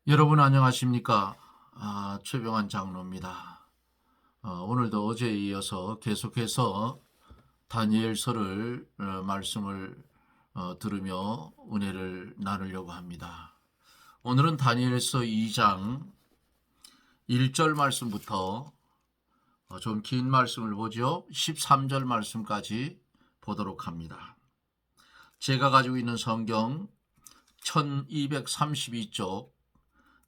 여러분 안녕하십니까? 최병환 장로입니다. 오늘도 어제에 이어서 계속해서 다니엘서를 말씀을 들으며 은혜를 나누려고 합니다. 오늘은 다니엘서 2장 1절 말씀부터 좀 긴 말씀을 보죠. 13절 말씀까지 보도록 합니다. 제가 가지고 있는 성경 1232쪽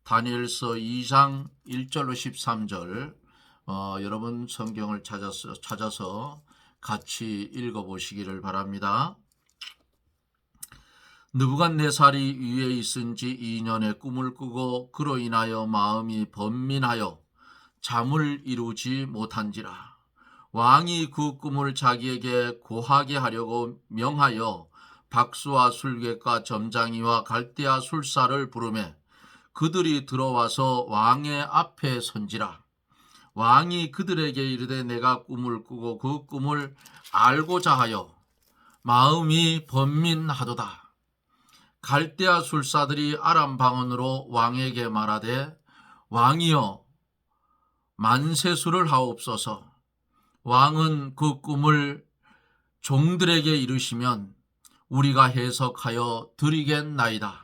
다니엘서 2장 1절로 13절 여러분 성경을 찾아서 같이 읽어보시기를 바랍니다. 느부갓네살이 위에 있은 지 2년의 꿈을 꾸고 그로 인하여 마음이 번민하여 잠을 이루지 못한지라. 왕이 그 꿈을 자기에게 고하게 하려고 명하여 박수와 술객과 점장이와 갈대아 술사를 부르매 그들이 들어와서 왕의 앞에 선지라. 왕이 그들에게 이르되 내가 꿈을 꾸고 그 꿈을 알고자 하여 마음이 번민하도다. 갈대아 술사들이 아람 방언으로 왕에게 말하되 왕이여 만세수를 하옵소서. 왕은 그 꿈을 종들에게 이르시면 우리가 해석하여 드리겠나이다.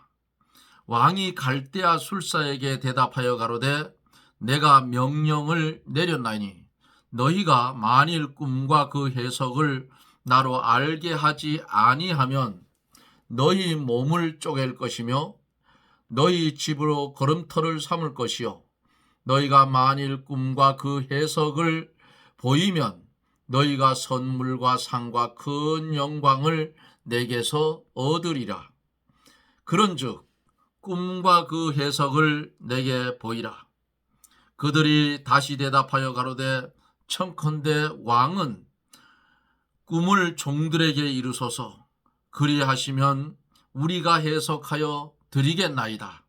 왕이 갈대아 술사에게 대답하여 가로되 내가 명령을 내렸나니 너희가 만일 꿈과 그 해석을 나로 알게 하지 아니하면 너희 몸을 쪼갤 것이며 너희 집으로 걸음터를 삼을 것이요 너희가 만일 꿈과 그 해석을 보이면 너희가 선물과 상과 큰 영광을 내게서 얻으리라. 그런즉 꿈과 그 해석을 내게 보이라. 그들이 다시 대답하여 가로되 청컨대 왕은 꿈을 종들에게 이르소서. 그리하시면 우리가 해석하여 드리겠나이다.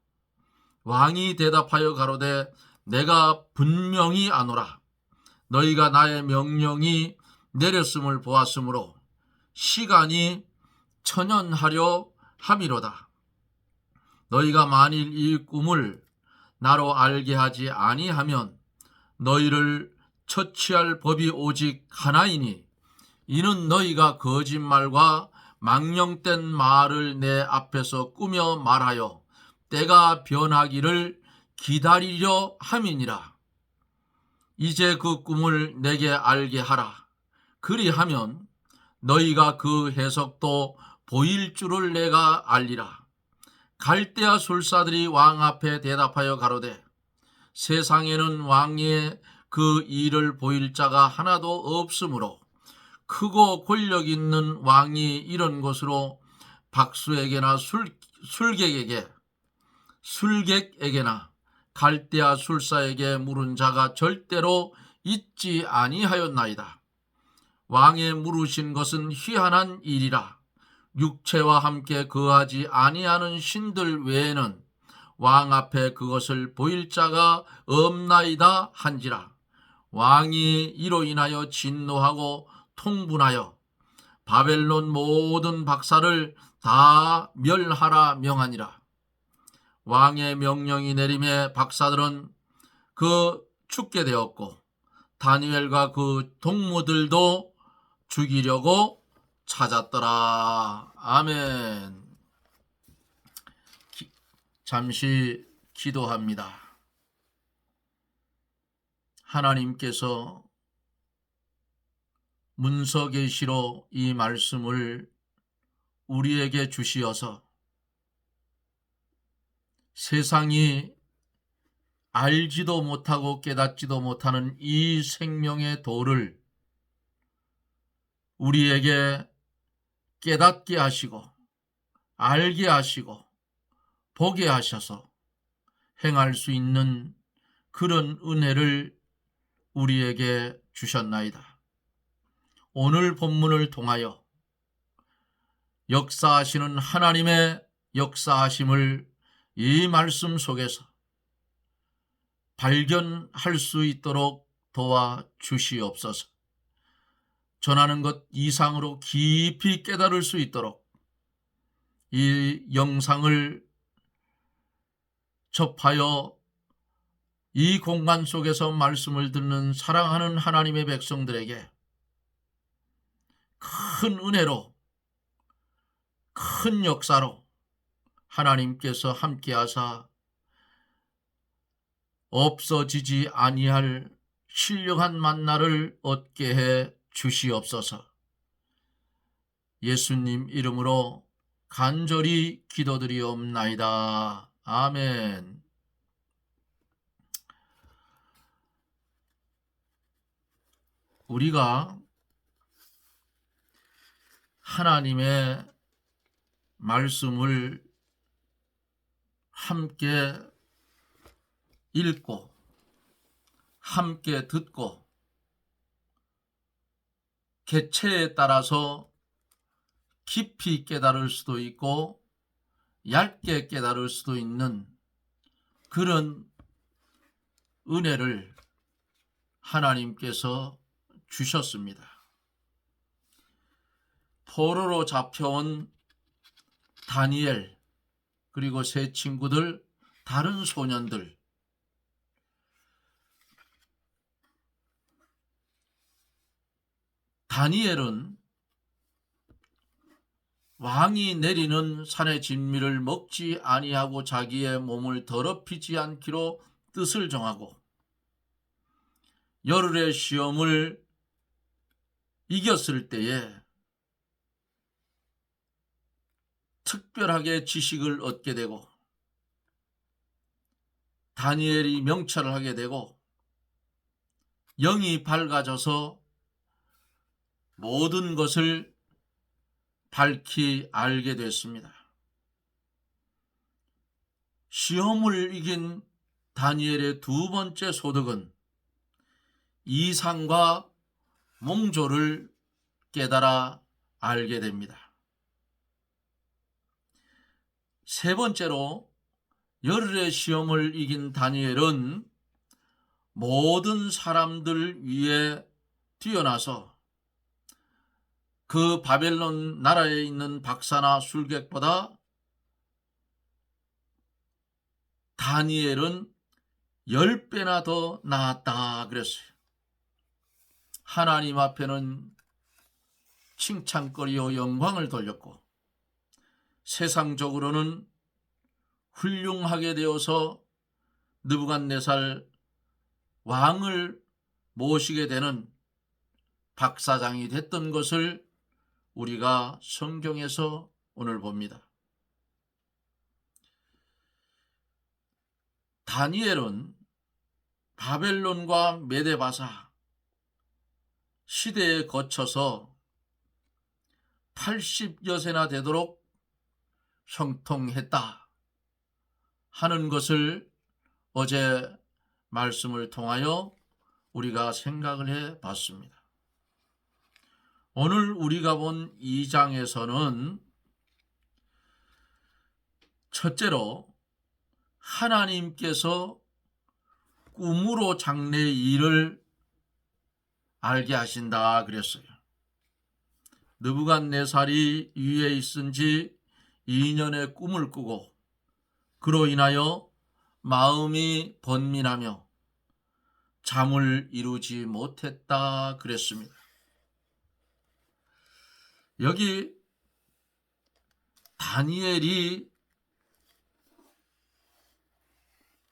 왕이 대답하여 가로되 내가 분명히 아노라. 너희가 나의 명령이 내렸음을 보았으므로 시간이 천연하려 함이로다. 너희가 만일 이 꿈을 나로 알게 하지 아니하면 너희를 처치할 법이 오직 하나이니 이는 너희가 거짓말과 망령된 말을 내 앞에서 꾸며 말하여 때가 변하기를 기다리려 함이니라. 이제 그 꿈을 내게 알게 하라. 그리하면 너희가 그 해석도 보일 줄을 내가 알리라. 갈대아 술사들이 왕 앞에 대답하여 가로되 세상에는 왕의 그 일을 보일 자가 하나도 없으므로 크고 권력 있는 왕이 이런 것으로 박수에게나 술객에게나 갈대아 술사에게 물은 자가 절대로 있지 아니하였나이다. 왕의 물으신 것은 희한한 일이라. 육체와 함께 거하지 아니하는 신들 외에는 왕 앞에 그것을 보일 자가 없나이다 한지라. 왕이 이로 인하여 진노하고 통분하여 바벨론 모든 박사를 다 멸하라 명하니라. 왕의 명령이 내림에 박사들은 죽게 되었고 다니엘과 그 동무들도 죽이려고 찾았더라. 아멘. 잠시 기도합니다. 하나님께서 문서 계시로 이 말씀을 우리에게 주시어서 세상이 알지도 못하고 깨닫지도 못하는 이 생명의 도를 우리에게 깨닫게 하시고 알게 하시고 보게 하셔서 행할 수 있는 그런 은혜를 우리에게 주셨나이다. 오늘 본문을 통하여 역사하시는 하나님의 역사하심을 이 말씀 속에서 발견할 수 있도록 도와 주시옵소서. 전하는 것 이상으로 깊이 깨달을 수 있도록 이 영상을 접하여 이 공간 속에서 말씀을 듣는 사랑하는 하나님의 백성들에게 큰 은혜로, 큰 역사로 하나님께서 함께하사 없어지지 아니할 신령한 만나를 얻게 해 주시옵소서. 예수님 이름으로 간절히 기도드리옵나이다. 아멘. 우리가 하나님의 말씀을 함께 읽고 함께 듣고 개체에 따라서 깊이 깨달을 수도 있고 얇게 깨달을 수도 있는 그런 은혜를 하나님께서 주셨습니다. 포로로 잡혀온 다니엘, 그리고 세 친구들, 다른 소년들, 다니엘은 왕이 내리는 산의 진미를 먹지 아니하고 자기의 몸을 더럽히지 않기로 뜻을 정하고 열흘의 시험을 이겼을 때에 특별하게 지식을 얻게 되고 다니엘이 명찰을 하게 되고 영이 밝아져서 모든 것을 밝히 알게 됐습니다. 시험을 이긴 다니엘의 두 번째 소득은 이상과 몽조를 깨달아 알게 됩니다. 세 번째로 열흘의 시험을 이긴 다니엘은 모든 사람들 위에 뛰어나서 그 바벨론 나라에 있는 박사나 술객보다 다니엘은 10배나 더 나았다 그랬어요. 하나님 앞에는 칭찬거리요 영광을 돌렸고 세상적으로는 훌륭하게 되어서 느부갓네살 왕을 모시게 되는 박사장이 됐던 것을 우리가 성경에서 오늘 봅니다. 다니엘은 바벨론과 메데바사 시대에 거쳐서 80여 세나 되도록 형통했다 하는 것을 어제 말씀을 통하여 우리가 생각을 해 봤습니다. 오늘 우리가 본 2장에서는 첫째로 하나님께서 꿈으로 장래의 일을 알게 하신다 그랬어요. 느부갓네살이 위에 있은 지 2년의 꿈을 꾸고 그로 인하여 마음이 번민하며 잠을 이루지 못했다 그랬습니다. 여기 다니엘이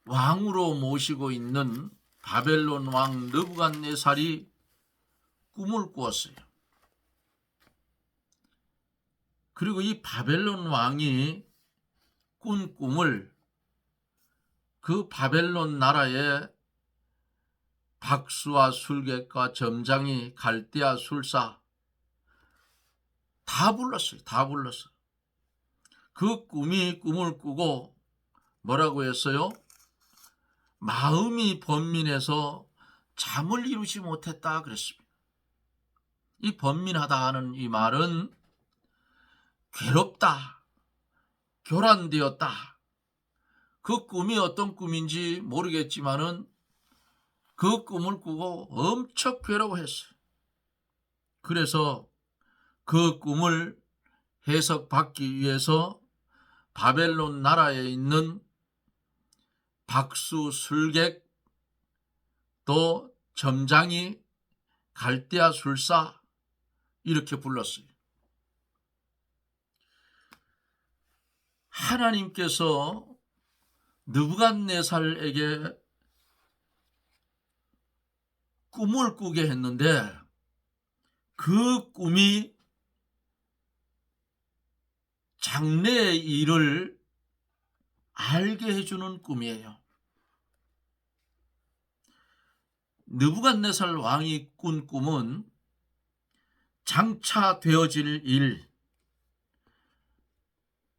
왕으로 모시고 있는 바벨론 왕 느부갓네살이 꿈을 꾸었어요. 그리고 이 바벨론 왕이 꾼 꿈을 그 바벨론 나라의 박수와 술객과 점장이 갈대아 술사 다 불렀어요. 다 불렀어요. 그 꿈을 꾸고 뭐라고 했어요? 마음이 번민해서 잠을 이루지 못했다 그랬습니다. 이 번민하다 하는 이 말은 괴롭다, 교란되었다. 그 꿈이 어떤 꿈인지 모르겠지만은 그 꿈을 꾸고 엄청 괴로워했어요. 그래서 그 꿈을 해석받기 위해서 바벨론 나라에 있는 박수, 술객, 또 점장이, 갈대아 술사 이렇게 불렀어요. 하나님께서 느부갓네살에게 꿈을 꾸게 했는데 그 꿈이 장래의 일을 알게 해주는 꿈이에요. 느부갓네살 왕이 꾼 꿈은 장차 되어질 일,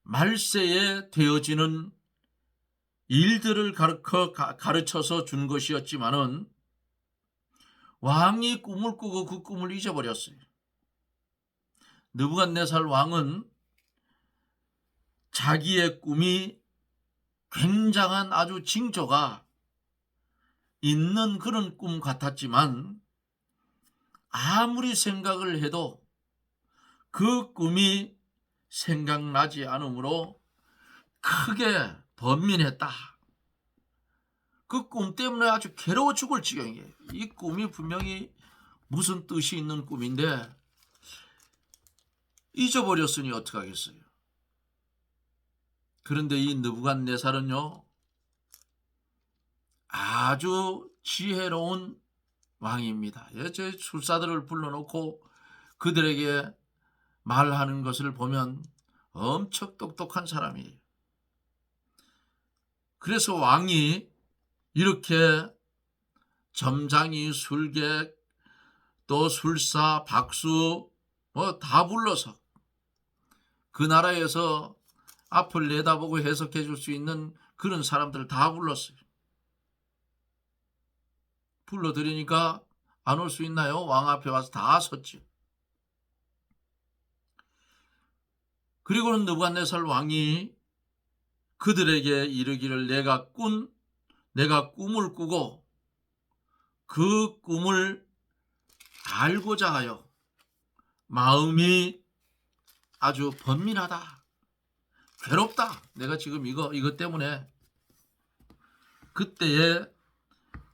말세에 되어지는 일들을 가르쳐서 준 것이었지만은 왕이 꿈을 꾸고 그 꿈을 잊어버렸어요. 느부갓네살 왕은 자기의 꿈이 굉장한 아주 징조가 있는 그런 꿈 같았지만 아무리 생각을 해도 그 꿈이 생각나지 않으므로 크게 번민했다. 그 꿈 때문에 아주 괴로워 죽을 지경이에요. 이 꿈이 분명히 무슨 뜻이 있는 꿈인데 잊어버렸으니 어떡하겠어요. 그런데 이 느부갓네살은요, 아주 지혜로운 왕입니다. 제 술사들을 불러놓고 그들에게 말하는 것을 보면 엄청 똑똑한 사람이에요. 그래서 왕이 이렇게 점장이, 술객, 또 술사, 박수 뭐 다 불러서 그 나라에서 앞을 내다보고 해석해 줄 수 있는 그런 사람들 다 불렀어요. 불러드리니까 안 올 수 있나요? 왕 앞에 와서 다 섰죠. 그리고는 느부갓네살 왕이 그들에게 이르기를 내가 꿈을 꾸고 그 꿈을 알고자 하여 마음이 아주 번민하다, 괴롭다. 내가 지금 이것 때문에. 그때에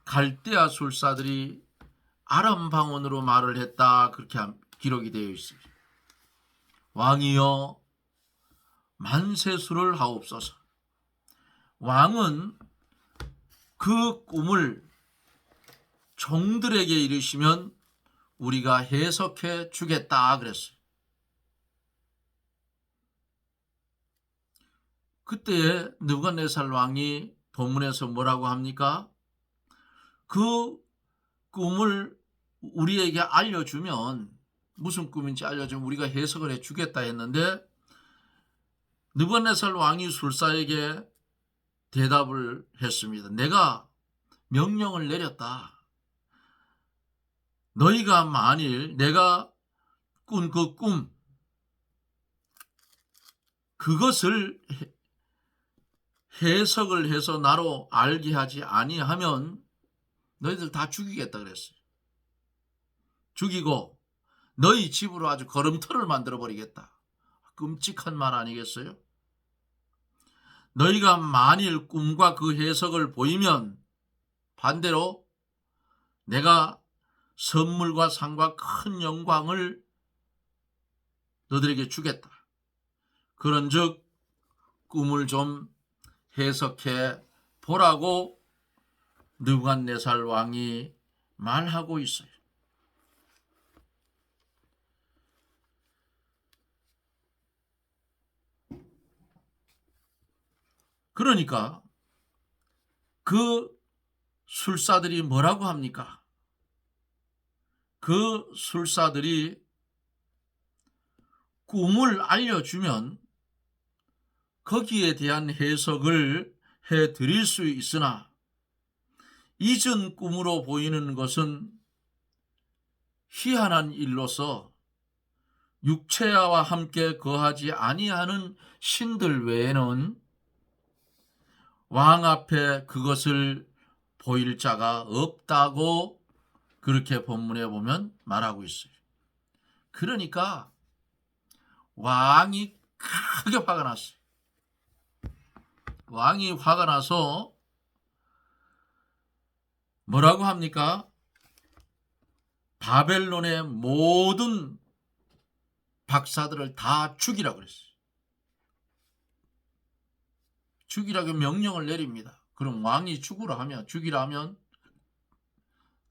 갈대아 술사들이 아람 방언으로 말을 했다. 그렇게 기록이 되어 있어요. 왕이여 만세수를 하옵소서. 왕은 그 꿈을 종들에게 이르시면 우리가 해석해 주겠다 그랬어요. 그때에 느부갓네살 왕이 본문에서 뭐라고 합니까? 그 꿈을 우리에게 알려주면, 무슨 꿈인지 알려주면 우리가 해석을 해 주겠다 했는데 느부갓네살 왕이 술사에게 대답을 했습니다. 내가 명령을 내렸다. 너희가 만일 내가 꾼 그 꿈, 그것을 해석을 해서 나로 알게 하지 아니하면 너희들 다 죽이겠다 그랬어요. 죽이고 너희 집으로 아주 걸음터를 만들어버리겠다. 끔찍한 말 아니겠어요? 너희가 만일 꿈과 그 해석을 보이면 반대로 내가 선물과 상과 큰 영광을 너희들에게 주겠다. 그런즉 꿈을 좀 해석해 보라고 느부갓네살 왕이 말하고 있어요. 그러니까 그 술사들이 뭐라고 합니까? 그 술사들이 꿈을 알려주면 거기에 대한 해석을 해드릴 수 있으나 이전 꿈으로 보이는 것은 희한한 일로서 육체와 함께 거하지 아니하는 신들 외에는 왕 앞에 그것을 보일 자가 없다고 그렇게 본문에 보면 말하고 있어요. 그러니까 왕이 크게 화가 났어요. 왕이 화가 나서 뭐라고 합니까? 바벨론의 모든 박사들을 다 죽이라고 그랬어요. 죽이라고 명령을 내립니다. 그럼 왕이 죽이라 하면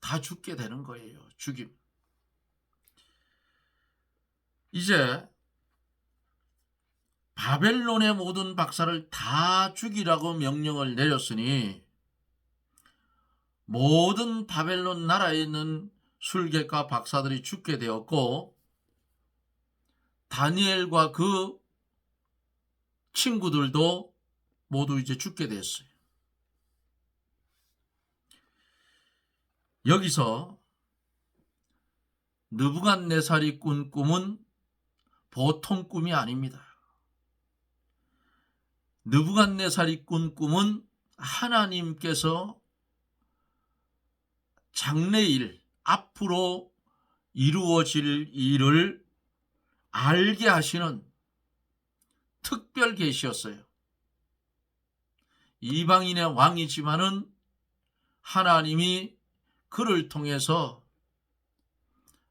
다 죽게 되는 거예요. 죽임. 이제 바벨론의 모든 박사를 다 죽이라고 명령을 내렸으니 모든 바벨론 나라에 있는 술객과 박사들이 죽게 되었고 다니엘과 그 친구들도 모두 이제 죽게 됐어요. 여기서 느부갓네살이 꾼 꿈은 보통 꿈이 아닙니다. 느부갓네살이 꾼 꿈은 하나님께서 장래일, 앞으로 이루어질 일을 알게 하시는 특별 계시였어요. 이방인의 왕이지만은 하나님이 그를 통해서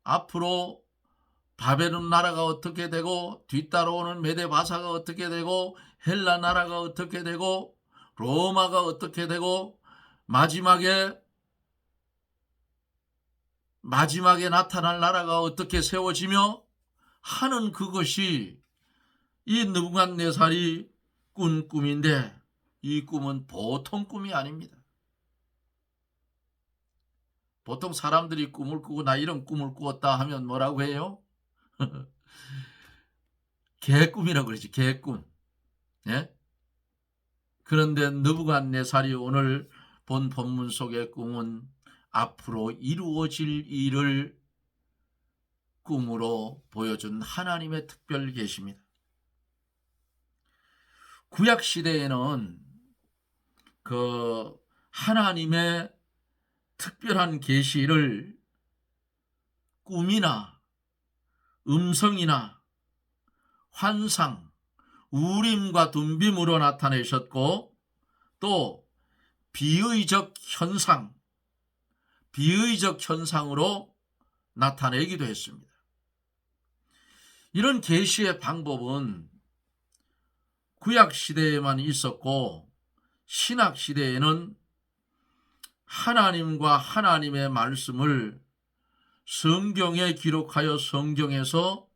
앞으로 바벨론 나라가 어떻게 되고 뒤따라오는 메데바사가 어떻게 되고 헬라 나라가 어떻게 되고 로마가 어떻게 되고 마지막에 나타날 나라가 어떻게 세워지며 하는 그것이 이 느부갓네살이 꾼 꿈인데 이 꿈은 보통 꿈이 아닙니다. 보통 사람들이 꿈을 꾸고 나 이런 꿈을 꾸었다 하면 뭐라고 해요? 개꿈이라고 그러지. 개꿈. 예? 그런데 느부갓네살이 오늘 본 본문 속의 꿈은 앞으로 이루어질 일을 꿈으로 보여준 하나님의 특별 계시입니다. 구약 시대에는 그 하나님의 특별한 계시를 꿈이나 음성이나 환상, 우림과 둠빔으로 나타내셨고 또 비의적 현상으로 나타내기도 했습니다. 이런 계시의 방법은 구약 시대에만 있었고 신약 시대에는 하나님과 하나님의 말씀을 성경에 기록하여 성경에서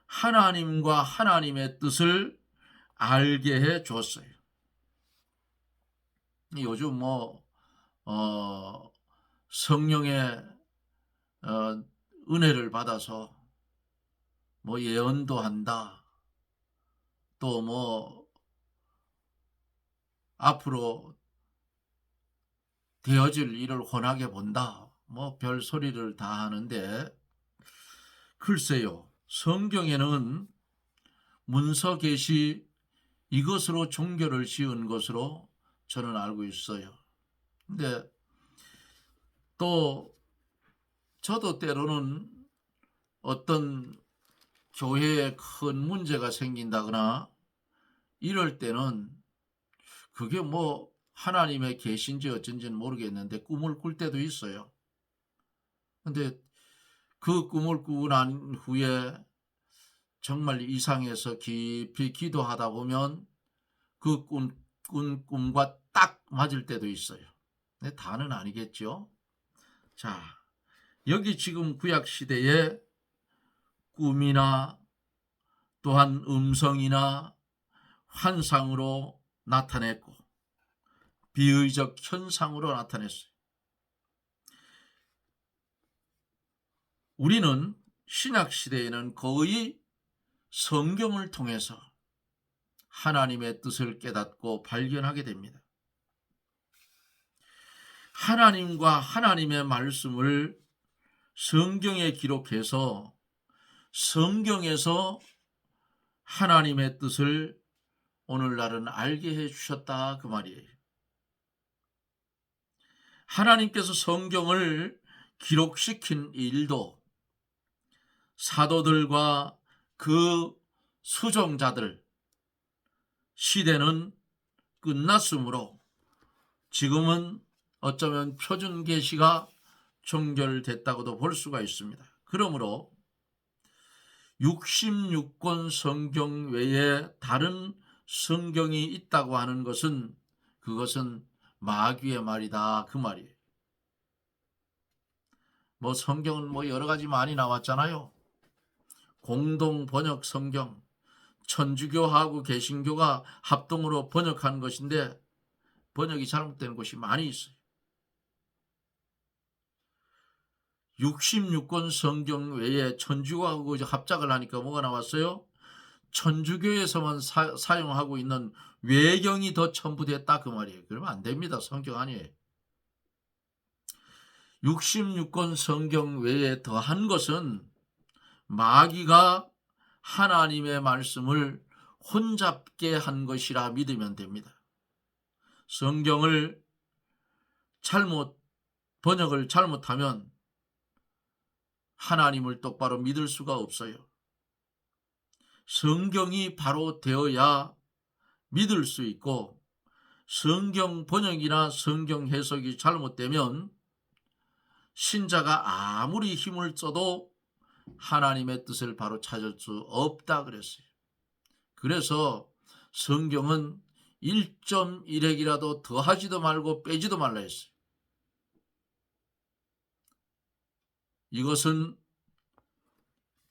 하나님과 하나님의 뜻을 알게 해 줬어요. 요즘 성령의 은혜를 받아서 예언도 한다. 또 앞으로 되어질 일을 훤하게 본다. 별 소리를 다 하는데 글쎄요. 성경에는 문서 계시 이것으로 종교를 지은 것으로 저는 알고 있어요. 근데 또 저도 때로는 어떤 교회에 큰 문제가 생긴다거나 이럴 때는 그게 하나님의 계신지 어쩐지는 모르겠는데 꿈을 꿀 때도 있어요. 근데 그 꿈을 꾸고 난 후에 정말 이상해서 깊이 기도하다 보면 그 꾼 꿈과 딱 맞을 때도 있어요. 근데 다는 아니겠죠. 자, 여기 지금 구약 시대에 꿈이나 또한 음성이나 환상으로 나타냈고 비의적 현상으로 나타냈어요. 우리는 신약 시대에는 거의 성경을 통해서 하나님의 뜻을 깨닫고 발견하게 됩니다. 하나님과 하나님의 말씀을 성경에 기록해서 성경에서 하나님의 뜻을 오늘날은 알게 해주셨다 그 말이에요. 하나님께서 성경을 기록시킨 일도 사도들과 그 수종자들 시대는 끝났으므로 지금은 어쩌면 표준 계시가 종결됐다고도 볼 수가 있습니다. 그러므로 66권 성경 외에 다른 성경이 있다고 하는 것은 그것은 마귀의 말이다 그 말이에요. 뭐 성경은 뭐 여러 가지 많이 나왔잖아요. 공동 번역 성경, 천주교하고 개신교가 합동으로 번역한 것인데 번역이 잘못된 곳이 많이 있어요. 66권 성경 외에 천주교하고 합작을 하니까 뭐가 나왔어요? 천주교에서만 사용하고 있는 외경이 더 첨부됐다 그 말이에요. 그러면 안 됩니다. 성경 아니에요. 66권 성경 외에 더한 것은 마귀가 하나님의 말씀을 혼잡게 한 것이라 믿으면 됩니다. 성경을 번역을 잘못하면 하나님을 똑바로 믿을 수가 없어요. 성경이 바로 되어야 믿을 수 있고 성경 번역이나 성경 해석이 잘못되면 신자가 아무리 힘을 써도 하나님의 뜻을 바로 찾을 수 없다 그랬어요. 그래서 성경은 1.1핵이라도 더하지도 말고 빼지도 말라 했어요. 이것은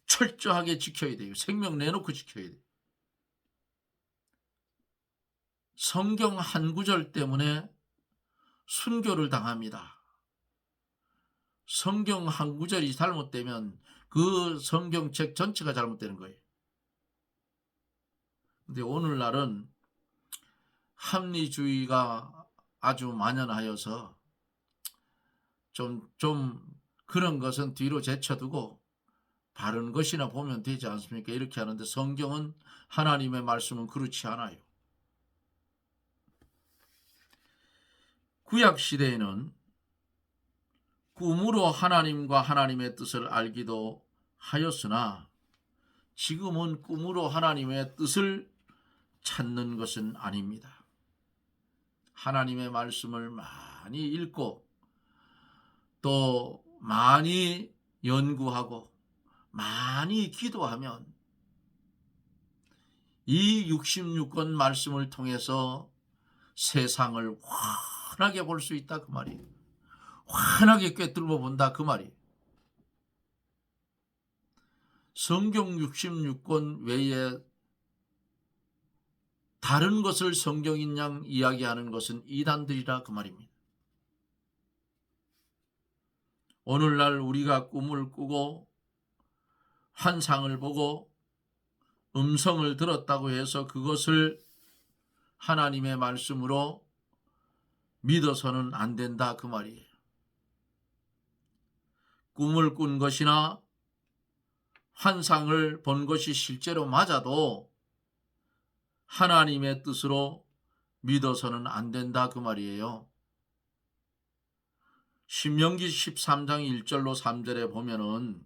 철저하게 지켜야 돼요. 생명 내놓고 지켜야 돼요. 성경 한 구절 때문에 순교를 당합니다. 성경 한 구절이 잘못되면 그 성경책 전체가 잘못되는 거예요. 근데 오늘날은 합리주의가 아주 만연하여서 좀 그런 것은 뒤로 제쳐두고 바른 것이나 보면 되지 않습니까? 이렇게 하는데 성경은 하나님의 말씀은 그렇지 않아요. 구약시대에는 꿈으로 하나님과 하나님의 뜻을 알기도 하였으나 지금은 꿈으로 하나님의 뜻을 찾는 것은 아닙니다. 하나님의 말씀을 많이 읽고 또 많이 연구하고 많이 기도하면 이 66권 말씀을 통해서 세상을 환하게 볼 수 있다 그 말이에요. 환하게 꿰뚫어 본다 그 말이에요. 성경 66권 외에 다른 것을 성경인 양 이야기하는 것은 이단들이라 그 말입니다. 오늘날 우리가 꿈을 꾸고 환상을 보고 음성을 들었다고 해서 그것을 하나님의 말씀으로 믿어서는 안 된다 그 말이에요. 꿈을 꾼 것이나 환상을 본 것이 실제로 맞아도 하나님의 뜻으로 믿어서는 안 된다 그 말이에요. 신명기 13장 1절로 3절에 보면은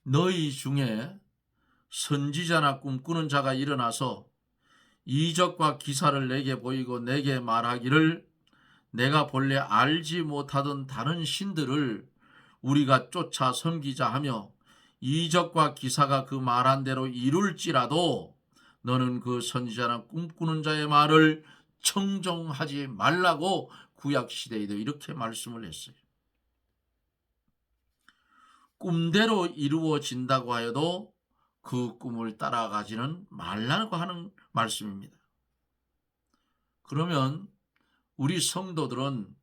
너희 중에 선지자나 꿈꾸는 자가 일어나서 이적과 기사를 내게 보이고 내게 말하기를 내가 본래 알지 못하던 다른 신들을 우리가 쫓아 섬기자 하며 이적과 기사가 그 말한 대로 이룰지라도 너는 그 선지자나 꿈꾸는 자의 말을 청종하지 말라고 구약시대에도 이렇게 말씀을 했어요. 꿈대로 이루어진다고 하여도 그 꿈을 따라가지는 말라고 하는 말씀입니다. 그러면 우리 성도들은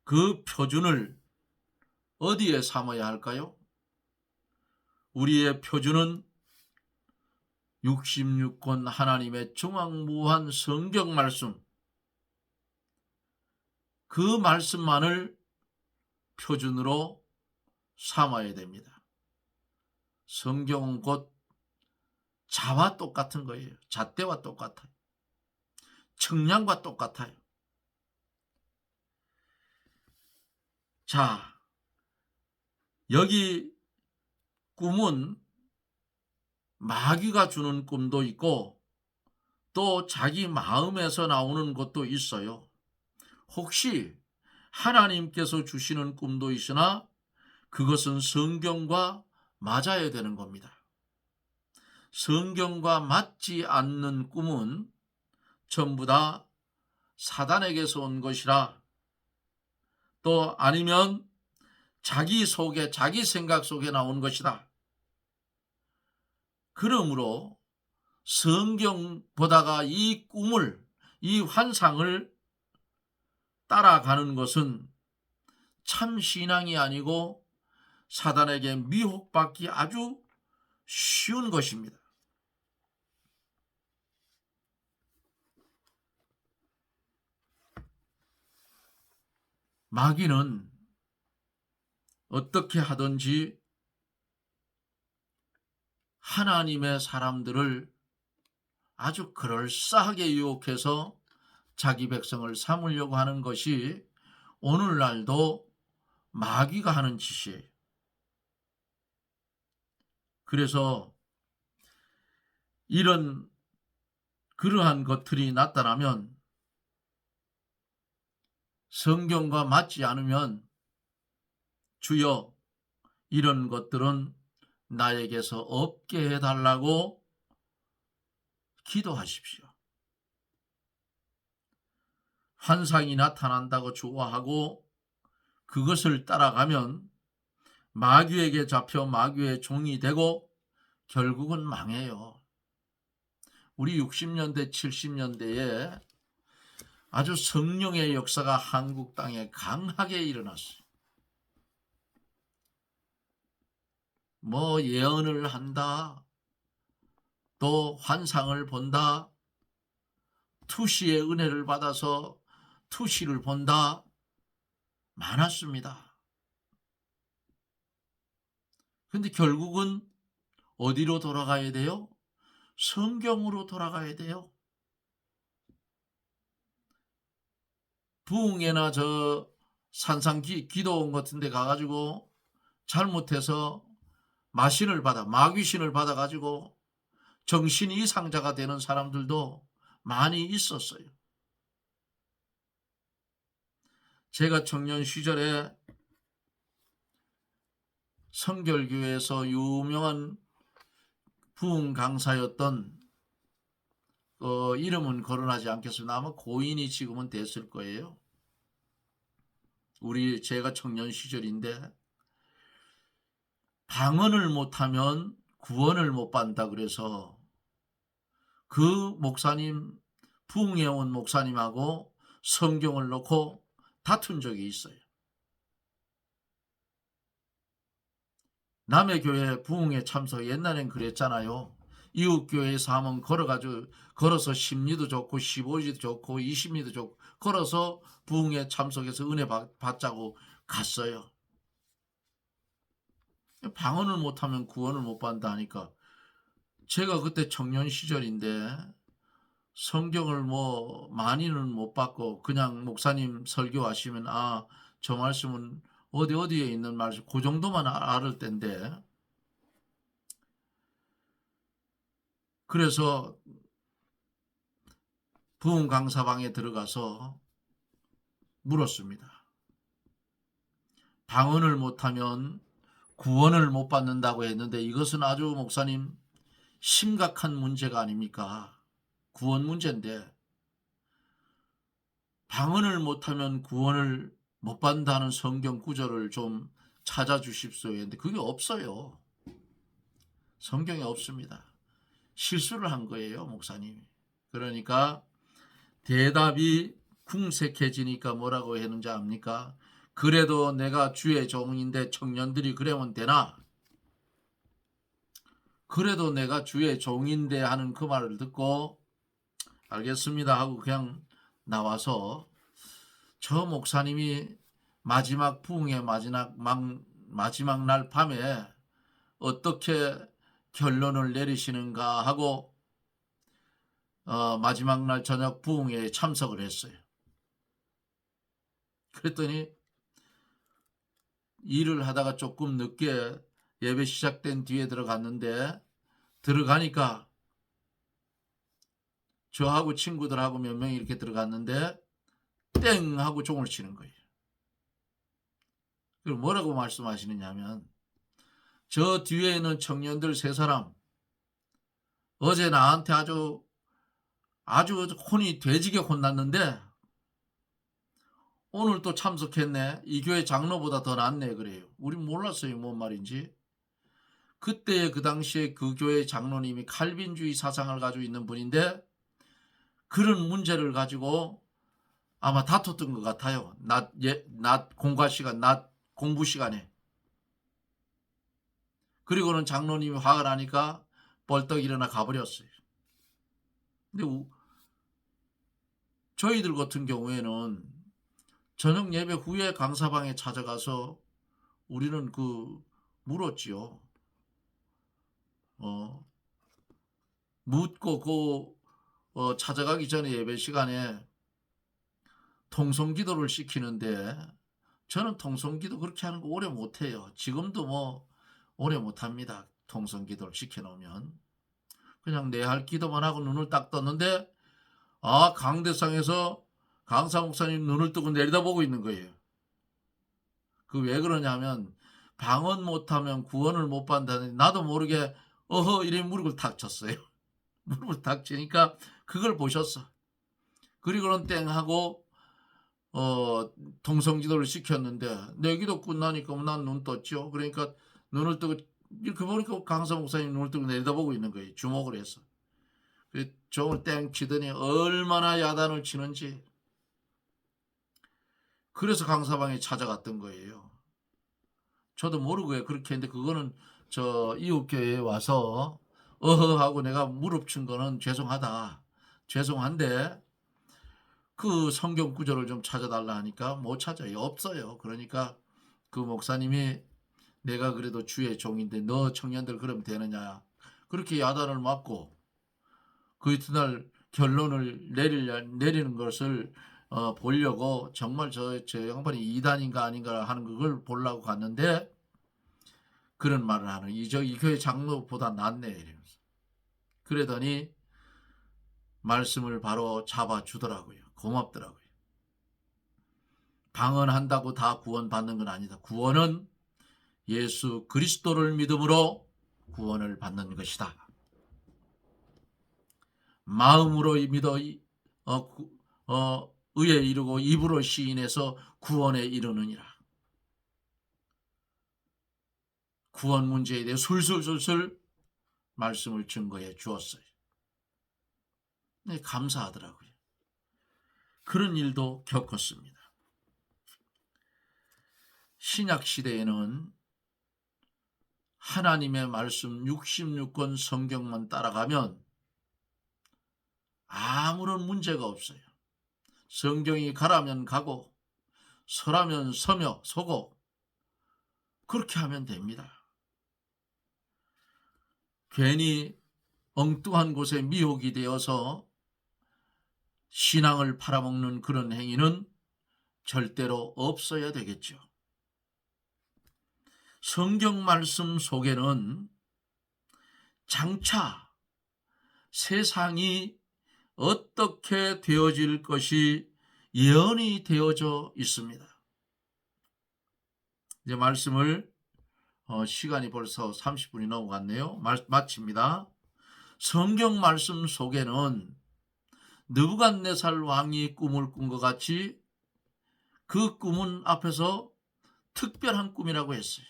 그 표준을 어디에 삼아야 할까요? 우리의 표준은 66권 하나님의 중앙무한 성경 말씀, 그 말씀만을 표준으로 삼아야 됩니다. 성경은 곧 자와 똑같은 거예요. 잣대와 똑같아요. 청량과 똑같아요. 자, 여기 꿈은 마귀가 주는 꿈도 있고 또 자기 마음에서 나오는 것도 있어요. 혹시 하나님께서 주시는 꿈도 있으나 그것은 성경과 맞아야 되는 겁니다. 성경과 맞지 않는 꿈은 전부 다 사단에게서 온 것이라, 또 아니면 자기 속에, 자기 생각 속에 나온 것이다. 그러므로 성경 보다가 이 꿈을, 이 환상을 따라가는 것은 참 신앙이 아니고 사단에게 미혹받기 아주 쉬운 것입니다. 마귀는 어떻게 하든지 하나님의 사람들을 아주 그럴싸하게 유혹해서 자기 백성을 삼으려고 하는 것이 오늘날도 마귀가 하는 짓이에요. 그래서 그러한 것들이 나타나면, 성경과 맞지 않으면 주여 이런 것들은 나에게서 없게 해달라고 기도하십시오. 환상이 나타난다고 좋아하고 그것을 따라가면 마귀에게 잡혀 마귀의 종이 되고 결국은 망해요. 우리 60년대, 70년대에 아주 성령의 역사가 한국 땅에 강하게 일어났어요. 뭐 예언을 한다, 또 환상을 본다, 투시의 은혜를 받아서 투시를 본다, 많았습니다. 근데 결국은 어디로 돌아가야 돼요? 성경으로 돌아가야 돼요. 부흥회나 저 산상 기도원 같은 데 가가지고 잘못해서 마귀신을 받아가지고 정신 이상자가 되는 사람들도 많이 있었어요. 제가 청년 시절에 성결교회에서 유명한 부흥 강사였던, 이름은 거론하지 않겠습니다. 아마 고인이 지금은 됐을 거예요. 제가 청년 시절인데, 방언을 못하면 구원을 못 받는다 그래서 그 목사님, 부흥회 온 목사님하고 성경을 놓고 다툰 적이 있어요. 남의 교회 부흥회 참석, 옛날엔 그랬잖아요. 이웃교회에서 하면 걸어서 10리도 좋고 15리도 좋고 20리도 좋고 걸어서 부흥회 참석해서 은혜 받자고 갔어요. 방언을 못하면 구원을 못 받는다 하니까, 제가 그때 청년 시절인데 성경을 뭐 많이는 못 받고 그냥 목사님 설교하시면 저 말씀은 어디에 있는 말씀, 그 정도만 알을 때인데, 그래서 부흥 강사방에 들어가서 물었습니다. 방언을 못하면 구원을 못 받는다고 했는데 이것은 아주 목사님 심각한 문제가 아닙니까? 구원 문제인데 방언을 못하면 구원을 못 받는다는 성경 구절을 좀 찾아주십시오 했는데 그게 없어요. 성경에 없습니다. 실수를 한 거예요, 목사님이. 그러니까 대답이 궁색해지니까 뭐라고 했는지 압니까? 그래도 내가 주의 종인데 청년들이 그러면 되나? 그래도 내가 주의 종인데 하는 그 말을 듣고 알겠습니다 하고 그냥 나와서, 저 목사님이 마지막 부흥의 마지막 날 밤에 어떻게 결론을 내리시는가 하고 마지막 날 저녁 부흥회에 참석을 했어요. 그랬더니 일을 하다가 조금 늦게 예배 시작된 뒤에 들어가니까 저하고 친구들하고 몇 명이 이렇게 들어갔는데 땡 하고 종을 치는 거예요. 그리고 뭐라고 말씀하시느냐 하면 저 뒤에 있는 청년들 세 사람 어제 나한테 아주 혼이 돼지게 혼났는데 오늘 또 참석했네. 이 교회 장로보다 더 낫네 그래요. 우린 몰랐어요. 뭔 말인지. 그때 그 당시에 그 교회 장로님이 칼빈주의 사상을 가지고 있는 분인데 그런 문제를 가지고 아마 다퉜던 것 같아요. 낮 공과 시간, 낮 공부 시간에. 그리고는 장로님이 화가 나니까 벌떡 일어나 가버렸어요. 근데 저희들 같은 경우에는 저녁 예배 후에 강사방에 찾아가서 우리는 물었지요. 묻고 찾아가기 전에 예배 시간에 통성기도를 시키는데 저는 통성기도 그렇게 하는 거 오래 못해요. 지금도 뭐 오래 못합니다. 통성기도를 시켜놓으면. 그냥 내 할 기도만 하고 눈을 딱 떴는데 강대상에서 강사 목사님 눈을 뜨고 내려다보고 있는 거예요. 그 왜 그러냐면 방언 못하면 구원을 못 받는다는 나도 모르게 어허 이래 무릎을 탁 쳤어요. 무릎을 탁 치니까 그걸 보셨어. 그리고는 땡 하고 통성기도를 시켰는데 내 기도 끝나니까 난 눈 떴죠. 그러니까 눈을 뜨고 이렇게 보니까 강사 목사님 눈을 뜨고 내려다보고 있는 거예요. 주목을 해서. 종을 땡 치더니 얼마나 야단을 치는지. 그래서 강사방에 찾아갔던 거예요. 저도 모르고 그렇게 했는데 그거는 저 이웃교회에 와서 어허 하고 내가 무릎 친 거는 죄송한데 그 성경 구절을 좀 찾아달라 하니까 못 찾아요. 없어요. 그러니까 그 목사님이 내가 그래도 주의 종인데 너 청년들 그러면 되느냐. 그렇게 야단을 맞고 그 이튿날 결론을 내리는 것을 보려고 정말 저 양반이 이단인가 아닌가 하는 걸 보려고 갔는데 그런 말을 하는 이 교회 장로보다 낫네 이러면서 그러더니 말씀을 바로 잡아주더라고요. 고맙더라고요. 방언한다고 다 구원받는 건 아니다. 구원은 예수 그리스도를 믿음으로 구원을 받는 것이다. 마음으로 믿어 의에 이르고 입으로 시인해서 구원에 이르느니라. 구원 문제에 대해 술술술술 말씀을 증거해 주었어요. 네, 감사하더라고요. 그런 일도 겪었습니다. 신약 시대에는 하나님의 말씀 66권 성경만 따라가면 아무런 문제가 없어요. 성경이 가라면 가고 서라면 서며 서고 그렇게 하면 됩니다. 괜히 엉뚱한 곳에 미혹이 되어서 신앙을 팔아먹는 그런 행위는 절대로 없어야 되겠죠. 성경 말씀 속에는 장차 세상이 어떻게 되어질 것이 예언이 되어져 있습니다. 이제 말씀을 시간이 벌써 30분이 넘어갔네요. 마칩니다. 성경 말씀 속에는 느부갓네살 왕이 꿈을 꾼 것 같이 그 꿈은 앞에서 특별한 꿈이라고 했어요.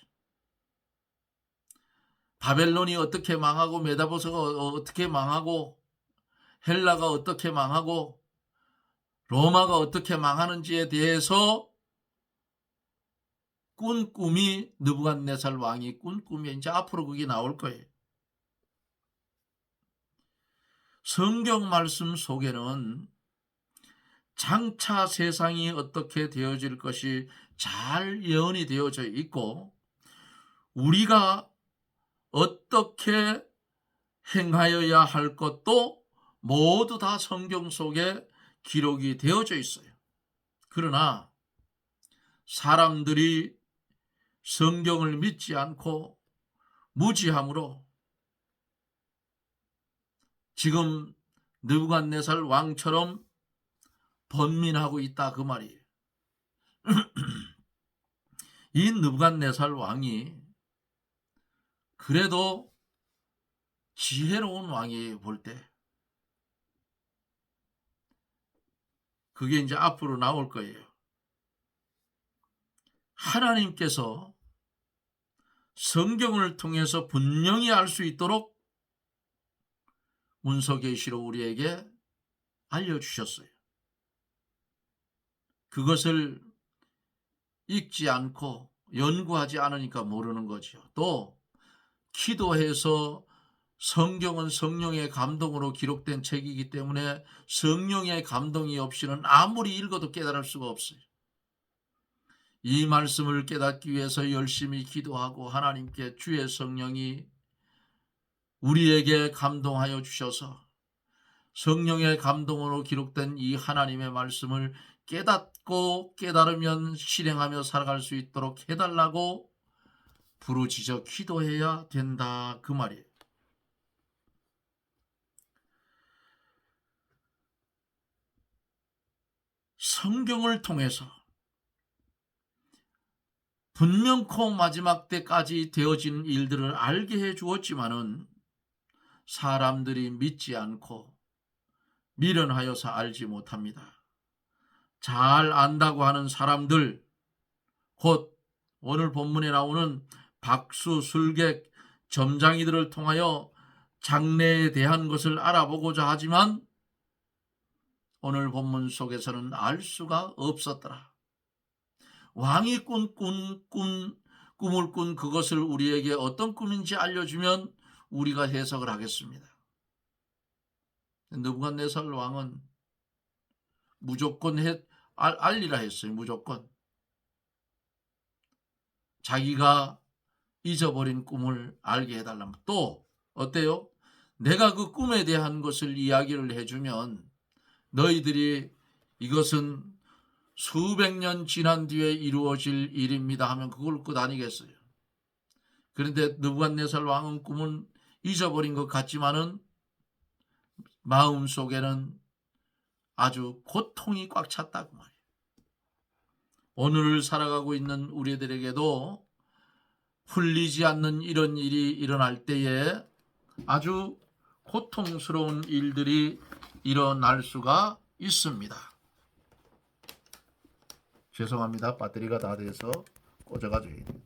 바벨론이 어떻게 망하고 메다보스가 어떻게 망하고 헬라가 어떻게 망하고 로마가 어떻게 망하는지에 대해서 꾼 꿈이 느부갓네살 왕이 꾼 꿈이 이제 앞으로 그게 나올 거예요. 성경 말씀 속에는 장차 세상이 어떻게 되어질 것이 잘 예언이 되어져 있고 우리가 어떻게 행하여야 할 것도 모두 다 성경 속에 기록이 되어져 있어요. 그러나 사람들이 성경을 믿지 않고 무지함으로 지금 느부갓네살 왕처럼 번민하고 있다 그 말이에요. 이 느부갓네살 왕이 그래도 지혜로운 왕이 볼 때, 그게 이제 앞으로 나올 거예요. 하나님께서 성경을 통해서 분명히 알 수 있도록 문서계시로 우리에게 알려주셨어요. 그것을 읽지 않고 연구하지 않으니까 모르는 거죠. 또 기도해서, 성경은 성령의 감동으로 기록된 책이기 때문에 성령의 감동이 없이는 아무리 읽어도 깨달을 수가 없어요. 이 말씀을 깨닫기 위해서 열심히 기도하고 하나님께 주의 성령이 우리에게 감동하여 주셔서 성령의 감동으로 기록된 이 하나님의 말씀을 깨닫고 깨달으면 실행하며 살아갈 수 있도록 해달라고 부르짖어 기도해야 된다, 그 말이에요. 성경을 통해서 분명코 마지막 때까지 되어진 일들을 알게 해 주었지만은 사람들이 믿지 않고 미련하여서 알지 못합니다. 잘 안다고 하는 사람들, 곧 오늘 본문에 나오는 박수, 술객, 점장이들을 통하여 장래에 대한 것을 알아보고자 하지만 오늘 본문 속에서는 알 수가 없었더라. 왕이 꿈을 꾼 그것을 우리에게 어떤 꿈인지 알려주면 우리가 해석을 하겠습니다. 느부갓네살 왕은 무조건 알리라 했어요. 무조건. 자기가 잊어버린 꿈을 알게 해달라면. 또 어때요? 내가 그 꿈에 대한 것을 이야기를 해주면 너희들이 이것은 수백 년 지난 뒤에 이루어질 일입니다 하면 그걸 끝 아니겠어요? 그런데 느부갓네살 왕은 꿈은 잊어버린 것 같지만은 마음속에는 아주 고통이 꽉 찼다고 말이에요. 오늘을 살아가고 있는 우리들에게도 풀리지 않는 이런 일이 일어날 때에 아주 고통스러운 일들이 일어날 수가 있습니다. 죄송합니다. 배터리가 다 돼서 꽂아가지고.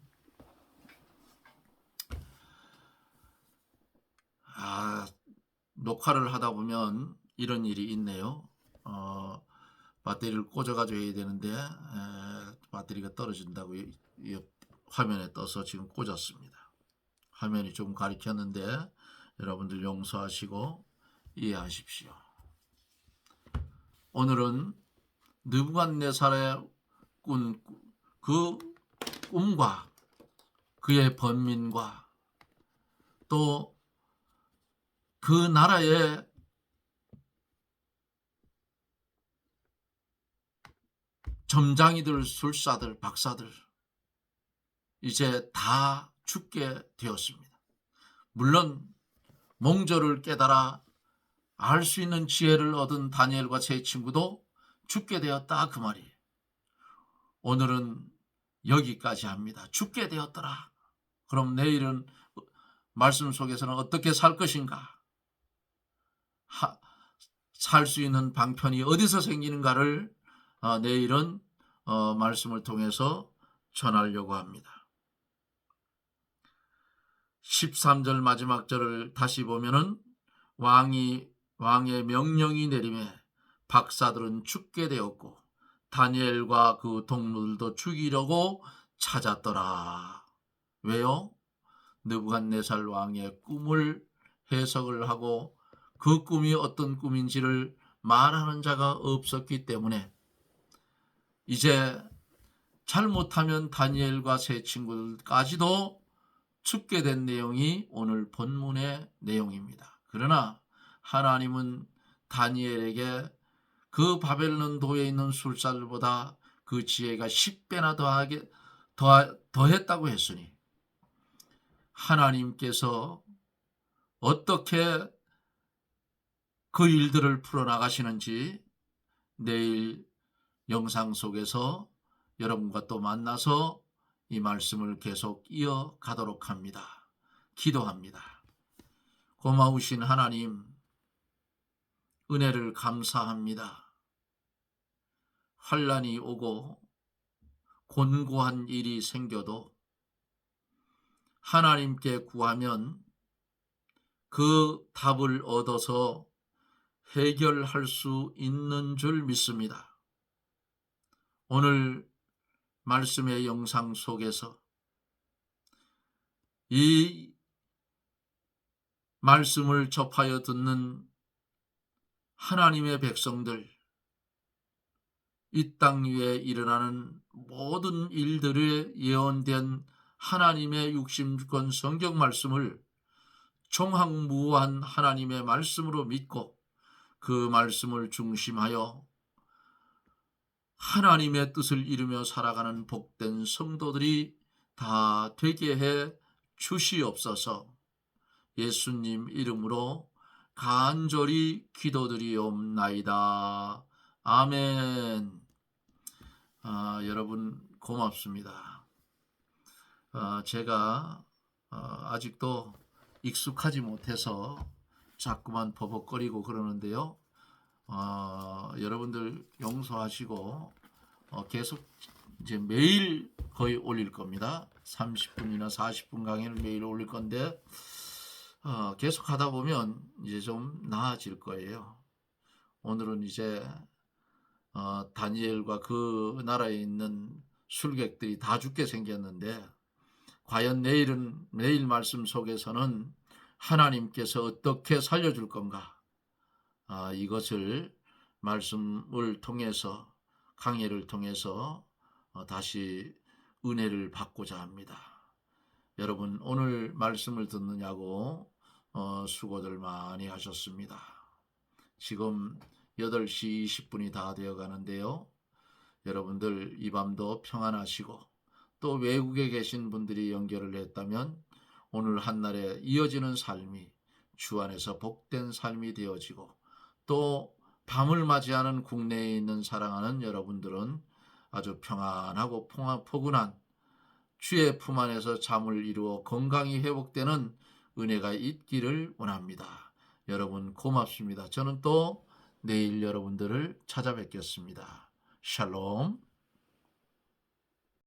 녹화를 하다 보면 이런 일이 있네요. 배터리를 꽂아가지고 해야 되는데 배터리가 떨어진다고 화면에 떠서 지금 꽂았습니다. 화면이 좀 가리켰는데 여러분들 용서하시고 이해하십시오. 오늘은 느부갓네살의 꾼 그 꿈과 그의 번민과 또 그 나라의 점장이들, 술사들, 박사들 이제 다 죽게 되었습니다. 물론 몽조를 깨달아 알 수 있는 지혜를 얻은 다니엘과 세 친구도 죽게 되었다, 그 말이에요. 오늘은 여기까지 합니다. 죽게 되었더라. 그럼 내일은 말씀 속에서는 어떻게 살 것인가? 살 수 있는 방편이 어디서 생기는가를 내일은 말씀을 통해서 전하려고 합니다. 13절 마지막 절을 다시 보면은 왕의 명령이 내림에 박사들은 죽게 되었고 다니엘과 그 동무들도 죽이려고 찾았더라. 왜요? 느부갓네살 왕의 꿈을 해석을 하고 그 꿈이 어떤 꿈인지를 말하는 자가 없었기 때문에 이제 잘못하면 다니엘과 세 친구들까지도 죽게 된 내용이 오늘 본문의 내용입니다. 그러나 하나님은 다니엘에게 그 바벨론 도에 있는 술사들보다 그 지혜가 10배나 더했다고 했으니 하나님께서 어떻게 그 일들을 풀어나가시는지 내일 영상 속에서 여러분과 또 만나서 이 말씀을 계속 이어가도록 합니다. 기도합니다. 고마우신 하나님, 은혜를 감사합니다. 환난이 오고 곤고한 일이 생겨도 하나님께 구하면 그 답을 얻어서 해결할 수 있는 줄 믿습니다. 오늘 말씀의 영상 속에서 이 말씀을 접하여 듣는 하나님의 백성들, 이 땅 위에 일어나는 모든 일들에 예언된 하나님의 육신권 성경 말씀을 총학무한 하나님의 말씀으로 믿고 그 말씀을 중심하여 하나님의 뜻을 이루며 살아가는 복된 성도들이 다 되게 해 주시옵소서. 예수님 이름으로 간절히 기도드리옵나이다. 아멘. 여러분 고맙습니다. 제가 아직도 익숙하지 못해서 자꾸만 버벅거리고 그러는데요. 여러분들 용서하시고 계속 이제 매일 거의 올릴 겁니다. 30분이나 40분 강의를 매일 올릴 건데 계속 하다 보면 이제 좀 나아질 거예요. 오늘은 이제 다니엘과 그 나라에 있는 술객들이 다 죽게 생겼는데 과연 내일 말씀 속에서는 하나님께서 어떻게 살려줄 건가? 이것을 말씀을 통해서 강의를 통해서 다시 은혜를 받고자 합니다. 여러분 오늘 말씀을 듣느냐고 수고들 많이 하셨습니다. 지금 8시 20분이 다 되어 가는데요. 여러분들 이 밤도 평안하시고 또 외국에 계신 분들이 연결을 했다면 오늘 한날에 이어지는 삶이 주 안에서 복된 삶이 되어지고 또 밤을 맞이하는 국내에 있는 사랑하는 여러분들은 아주 평안하고 포근한 주의 품 안에서 잠을 이루어 건강이 회복되는 은혜가 있기를 원합니다. 여러분 고맙습니다. 저는 또 내일 여러분들을 찾아뵙겠습니다. 샬롬.